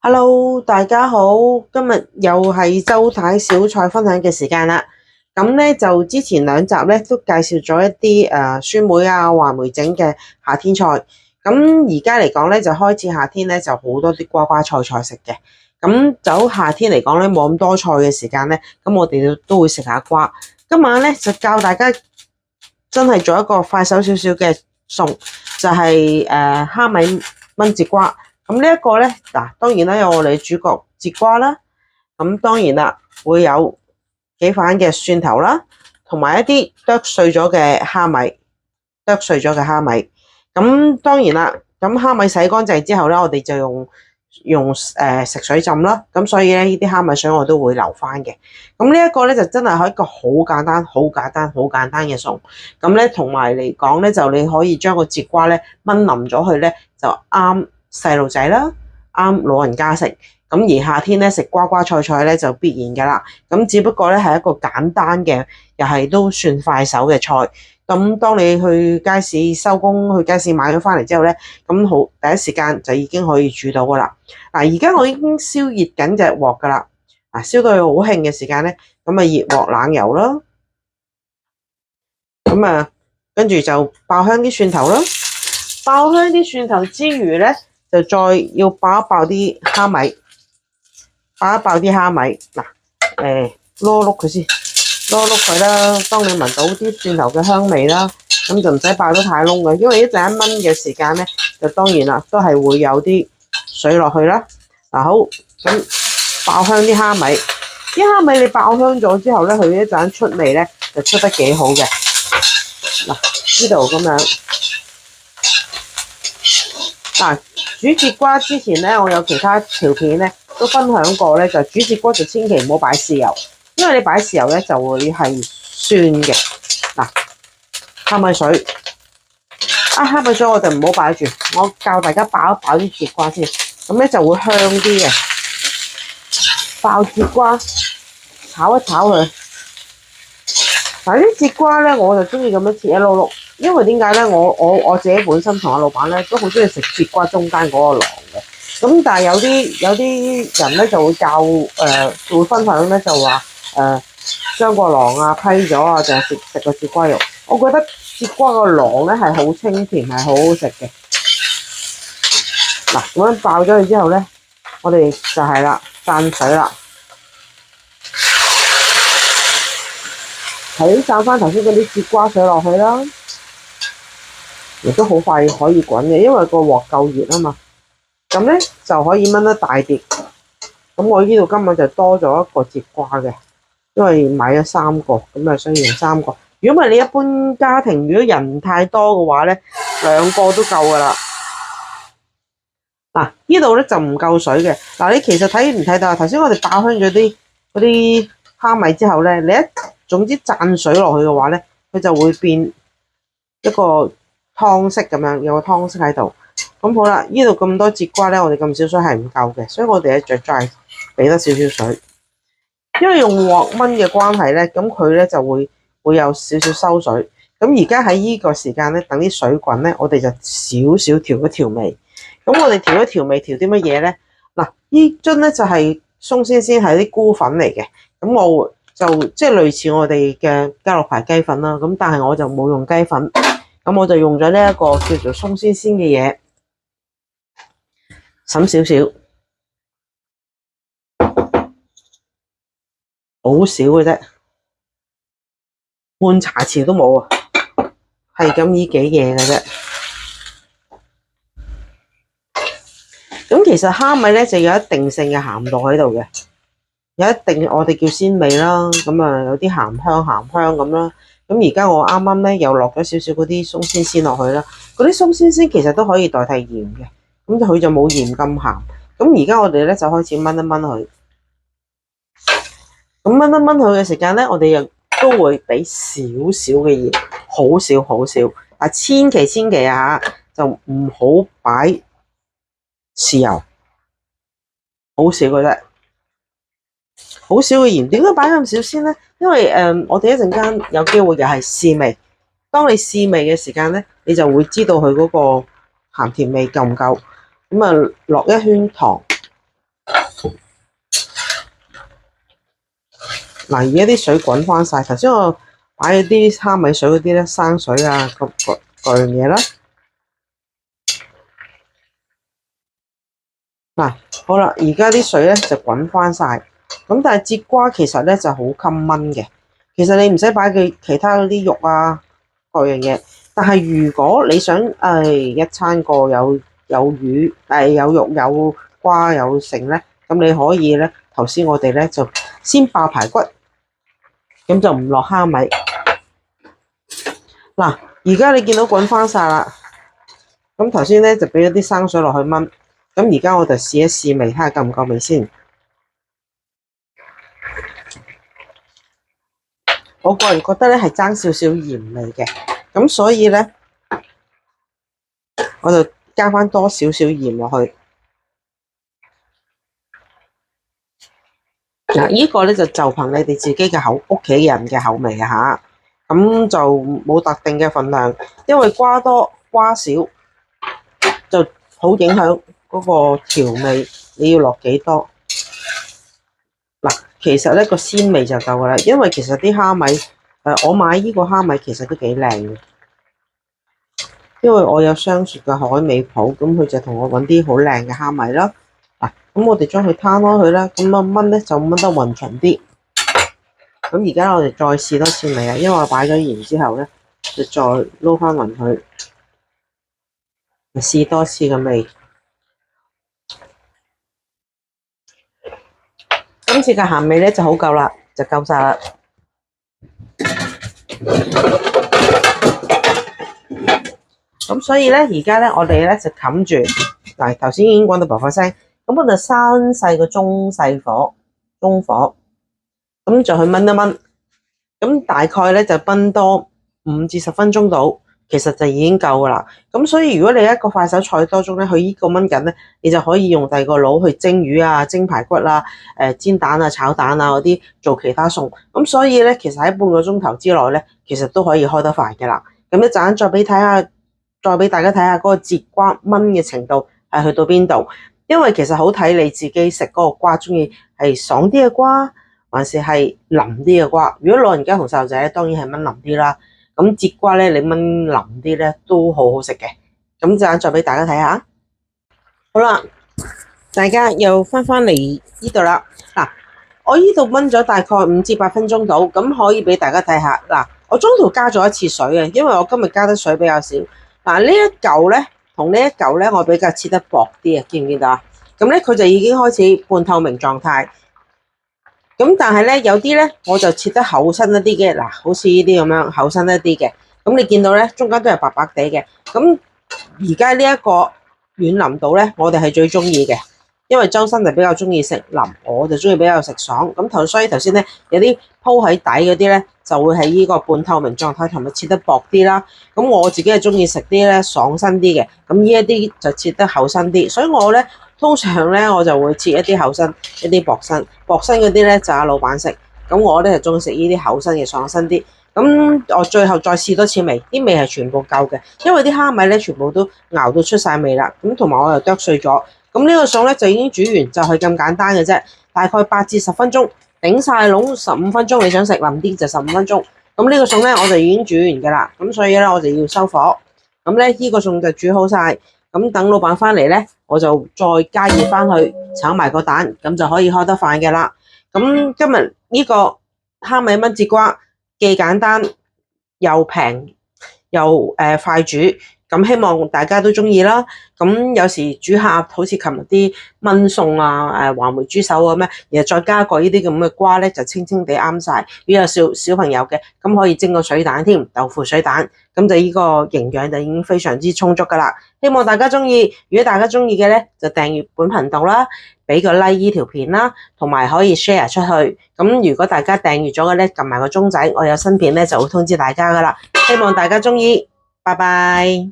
Hello，大家好，今日又係周太小菜分享嘅時間啦。咁咧就之前兩集咧都介紹咗一啲酸梅啊、話梅整嘅夏天菜。咁而家嚟講咧就開始夏天咧就好多啲瓜瓜菜菜食嘅。咁走夏天嚟講咧冇咁多菜嘅時間咧，咁我哋都會食下瓜。今晚咧就教大家真係做一個快手少少嘅餸，就係蝦米炆節瓜。咁呢一個咧，嗱當然啦，有我哋主角節瓜啦，咁當然啦，會有幾瓣嘅蒜頭啦，同埋一啲剁碎咗嘅蝦米，咁當然啦，咁蝦米洗乾淨之後咧，我哋就用食水浸啦，咁所以咧呢啲蝦米水我都會留翻嘅。咁呢一個咧就真係一個好簡單嘅餸。咁咧同埋嚟講咧，就你可以將個節瓜咧炆腍咗去咧，就啱細路仔啦，啱老人家食。咁而夏天咧食瓜瓜菜菜咧就必然噶啦。咁只不過咧係一個簡單嘅，又係都算快手嘅菜。咁當你去街市收工，去街市買咗翻嚟之後咧，咁好第一時間就已經可以煮到噶啦。嗱，而家我已經燒熱緊隻鑊噶啦。嗱，燒到佢好興嘅時間咧，咁啊熱鑊冷油啦。咁啊，跟住就爆香啲蒜頭啦。爆香啲蒜頭之餘咧，就再要爆一爆啲蝦米，嗱，碌碌佢先，碌碌佢啦。當你聞到啲蒜頭嘅香味啦，咁就唔使爆得太燶嘅，因為一陣一炆嘅時間咧，就當然啦，都係會有啲水落去啦。嗱，好，咁爆香啲蝦米，你爆香咗之後咧，佢一陣出味咧就出得幾好嘅。嗱，呢度咁樣。嗱，煮節瓜之前咧，我有其他條片咧都分享過咧，就煮節瓜就千祈唔好擺豉油，因為你擺豉油咧就會係酸嘅。嗱，蝦米水我就唔好擺住，我教大家爆一爆啲節瓜先，咁咧就會香啲嘅。爆節瓜，炒一炒佢。嗱，啲節瓜咧我就中意咁樣切一碌碌。因為點解咧？我自己本身同阿老闆咧都好中意食節瓜中間嗰個囊嘅。咁但係有啲人咧就會會分享咧就話將個囊啊批咗啊，就係食個節瓜肉。我覺得節瓜個囊咧係好清甜，係好好食嘅。嗱，咁樣爆咗佢之後咧，我哋就係啦，散水啦，散翻頭先嗰啲節瓜水落去啦。亦都好快可以滾嘅，因為個鑊夠熱啊嘛。咁咧就可以炆一大碟。咁我呢度今日就多咗一個節瓜嘅，因為買咗3個，咁啊需要用3個。如果唔係你一般家庭，如果人太多嘅話咧，2個都夠噶啦。嗱，呢度咧就唔夠水嘅。嗱，你其實睇唔睇到啊？頭先我哋爆香咗嗰啲蝦米之後咧，你總之灒水落去嘅話咧，佢就會變一個湯色咁樣，有個湯色喺度。咁好啦，呢度咁多節瓜咧，我哋咁少水係唔夠嘅，所以我哋就再俾多少少水。因為用鑊炆嘅關係咧，咁佢咧就會有少少收水。咁而家喺呢個時間咧，等啲水滾咧，我哋就少少調一調味。咁我哋調一調味，調啲乜嘢咧？嗱，呢樽咧就係鬆鮮鮮係啲菇粉嚟嘅。咁我就即係類似我哋嘅家樂牌雞粉啦。咁但係我就冇用雞粉。咁我就用咗呢一個叫做鬆鮮鮮嘅嘢，滲少少，好少嘅啫，半茶匙都冇啊，係咁呢幾嘢嘅啫。咁其實蝦米咧就有一定性嘅鹹度喺度嘅，有一定我哋叫鮮味啦，咁啊有啲鹹香咁啦。咁而家我啱啱咧又落咗少少嗰啲鬆鮮鮮落去啦，嗰啲鬆鮮鮮其實都可以代替鹽嘅，咁佢就冇鹽咁鹹。咁而家我哋咧就開始炆一炆佢，咁炆一炆佢嘅時間咧，我哋又都會俾少少嘅鹽，好少。啊，千祈啊就唔好擺豉油，好少嘅啫。好少嘅鹽，點解擺咁少先咧？因為我哋一陣間有機會又係試味。當你試味嘅時間咧，你就會知道佢嗰個鹹甜味夠唔夠。咁啊，落一圈糖，嗱，而家啲水滾翻晒，頭先我擺咗啲蝦米水嗰啲咧，生水啊，各樣嘢啦。嗱，好啦，而家啲水咧就滾翻晒，咁但係節瓜其實咧就好襟燜嘅，其實你唔使擺佢其他嗰啲肉啊，各樣嘢。但係如果你想一餐過有魚有肉有瓜有剩咧，咁你可以咧頭先我哋咧就先爆排骨，咁就唔落蝦米。嗱，而家你見到滾翻晒啦，咁頭先咧就俾咗啲生水落去燜，咁而家我就試一試味，睇下夠唔夠味先。我個人覺得咧係爭少少鹽味嘅，咁所以咧我就加翻多少少鹽落去。嗱，呢個咧就憑你哋自己嘅屋企人嘅口味啊嚇，咁就冇特定嘅份量，因為瓜多瓜少就好影響嗰個調味，你要落幾多。嗱，其實咧個鮮味就夠噶啦，因為其實啲蝦米我買呢個蝦米其實都幾靚嘅，因為我有相熟嘅海味鋪，咁佢就同我揾啲好靚嘅蝦米啦。嗱，咁我哋將佢攤開佢啦，咁燜咧就燜得勻勻啲。咁而家我哋再試多次味啊，因為我擺咗鹽之後咧，就再撈翻勻佢，試多次嘅味。今次嘅鹹味咧就好夠啦，就夠晒啦。咁所以咧，而家咧我哋咧就冚住。嗱，頭先已經講到啵啵聲，咁我就閂細個中火，咁就去燜一燜。咁大概咧就燜多5至10分鐘到，其實就已經夠噶啦。咁所以如果你一個快手菜多中咧，佢呢個燜緊咧，你就可以用第二個爐去蒸魚啊、蒸排骨啦、煎蛋啊、炒蛋啊嗰啲做其他餸。咁所以咧，其實喺半個鐘頭之內咧，其實都可以開得快嘅啦。咁一陣再俾大家睇下嗰個節瓜燜嘅程度係去到邊度，因為其實好睇你自己食嗰個瓜，中意係爽啲嘅瓜，還是係腍啲嘅瓜。如果老人家同細路仔咧，當然係燜腍啲啦。咁節瓜咧，你燜腍啲咧都好好食嘅。咁一陣再俾大家睇下。好啦，大家又翻嚟呢度啦。嗱，我呢度燜咗大概5至8分鐘到，咁可以俾大家睇下。嗱，我中途加咗1次水嘅，因為我今日加得水比較少。嗱，呢一嚿咧同呢一嚿咧，我比較切得薄啲啊，見唔見到啊？咁咧佢就已經開始半透明狀態。咁但係咧有啲咧我就切得厚身一啲嘅，嗱，好似呢啲咁樣厚身一啲嘅。咁你見到咧中間都係白白地嘅。咁而家呢一個軟腍度咧，我哋係最中意嘅，因為周身就比較中意食腍，我就中意比較食爽。咁所以頭先咧有啲鋪喺底嗰啲咧，就會喺呢個半透明狀態，同埋切得薄啲啦。咁我自己係中意食啲咧爽身啲嘅，咁呢一啲就切得厚身啲。所以我咧通常咧我就會切一啲厚身，一啲薄身。薄身嗰啲咧就阿老闆食，咁我咧就中意食呢啲厚身嘅爽身啲。咁我最後再試多次味，啲味係全部夠嘅，因為啲蝦米咧全部都熬到出晒味啦。咁同埋我又剁碎咗。咁呢個餸咧就已經煮完，就係咁簡單嘅啫。大概8至10分鐘，頂晒籠15分鐘。你想食腍啲就15分鐘。咁呢個餸咧我就已經煮完㗎啦。咁所以咧我就要收火。咁咧呢個餸就煮好晒。咁等老闆翻嚟咧，我就再加熱翻去炒埋個蛋，咁就可以開得飯嘅啦。咁今日呢個蝦米燜節瓜既簡單又平又快煮。咁希望大家都中意啦。咁有時煮下好似琴日啲燜餸啊，話梅豬手咁樣，然後再加個呢啲咁嘅瓜咧，就清清地啱晒。如果有小朋友嘅，咁可以蒸個水蛋添，豆腐水蛋，咁就呢個營養就已經非常之充足噶啦。希望大家中意。如果大家中意嘅咧，就訂閱本頻道啦，俾個 like 呢條片啦，同埋可以 share 出去。咁如果大家訂閱咗嘅咧，撳埋個鐘仔，我有新片咧就會通知大家噶啦。希望大家中意，拜拜。